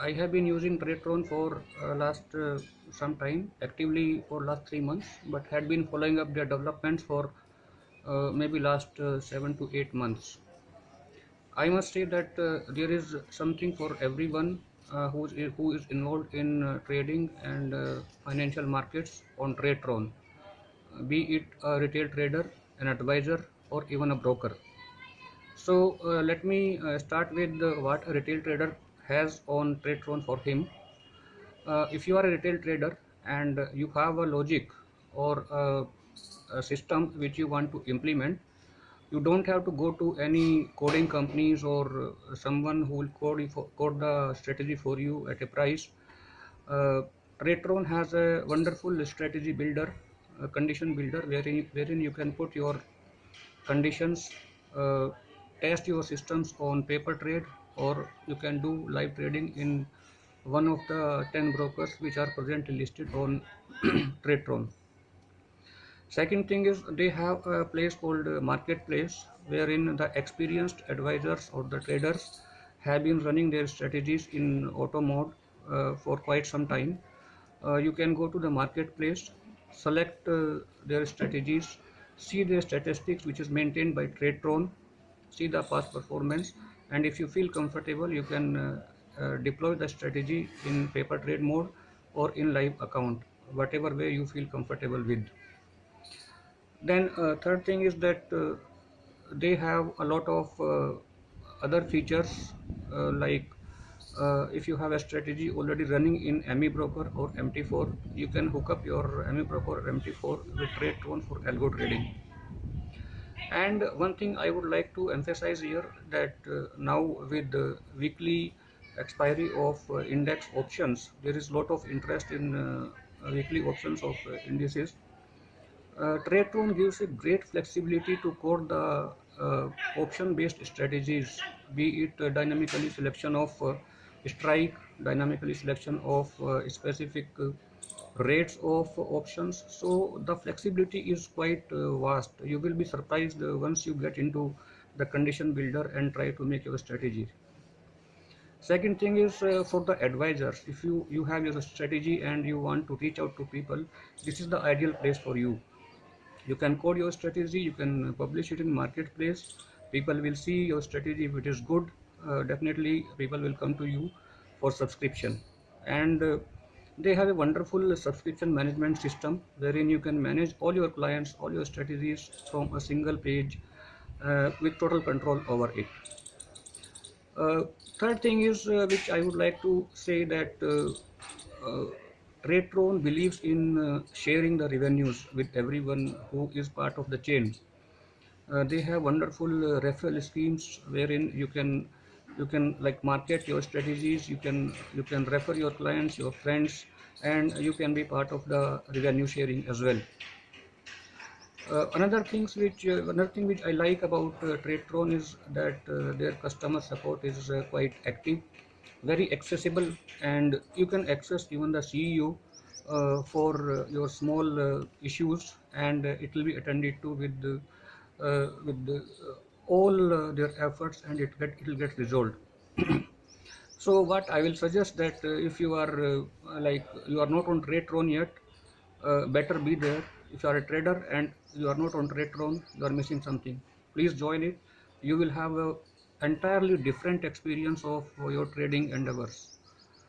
I have been using TradeTron for last some time, actively for last 3 months, but had been following up their developments for maybe last 7 to 8 months. I must say that there is something for everyone who is involved in trading and financial markets on TradeTron, be it a retail trader, an advisor, or even a broker. So let me start with what a retail trader has on TradeTron for him. If you are a retail trader and you have a logic or a system which you want to implement, you don't have to go to any coding companies or someone who will code the strategy for you at a price. uh, Tradetron has a wonderful strategy builder, condition builder, wherein you can put your conditions, uh, test your systems on paper trade, or you can do live trading in one of the 10 brokers which are presently listed on Tradetron. Second thing is they have a place called marketplace, wherein the experienced advisors or the traders have been running their strategies in auto mode for quite some time. You can go to the marketplace, select their strategies, see their statistics which is maintained by TradeTron, see the past performance, and if you feel comfortable you can deploy the strategy in paper trade mode or in live account, whatever way you feel comfortable with. Then third thing is that they have a lot of other features, like if you have a strategy already running in ME broker or MT4, you can hook up your ME broker or MT4 with TradeTron for algo trading. And one thing I would like to emphasize here, that now with the weekly expiry of index options, there is a lot of interest in weekly options of indices. TradeTron gives a great flexibility to code the option-based strategies, be it dynamically selection of strike, dynamically selection of specific rates of options. So the flexibility is quite vast. You will be surprised once you get into the condition builder and try to make your strategy. Second thing is for the advisors. If you have your strategy and you want to reach out to people, this is the ideal place for you. You can code your strategy, you can publish it in marketplace, people will see your strategy. If it is good, definitely people will come to you for subscription. And they have a wonderful subscription management system, wherein you can manage all your clients, all your strategies from a single page, with total control over it. uh, Third thing is, which I would like to say, that uh, TradeTron believes in sharing the revenues with everyone who is part of the chain. They have wonderful referral schemes, wherein you can like market your strategies. You can refer your clients, your friends, and you can be part of the revenue sharing as well. Another thing which I like about TradeTron is that their customer support is quite active, very accessible, and you can access even the CEO for your small issues, and it will be attended to with all their efforts, and it will get resolved. So what I will suggest, that if you are like you are not on TradeTron yet, better be there. If you are a trader and you are not on TradeTron, you are missing something. Please join it. You will have a entirely different experience of your trading endeavors.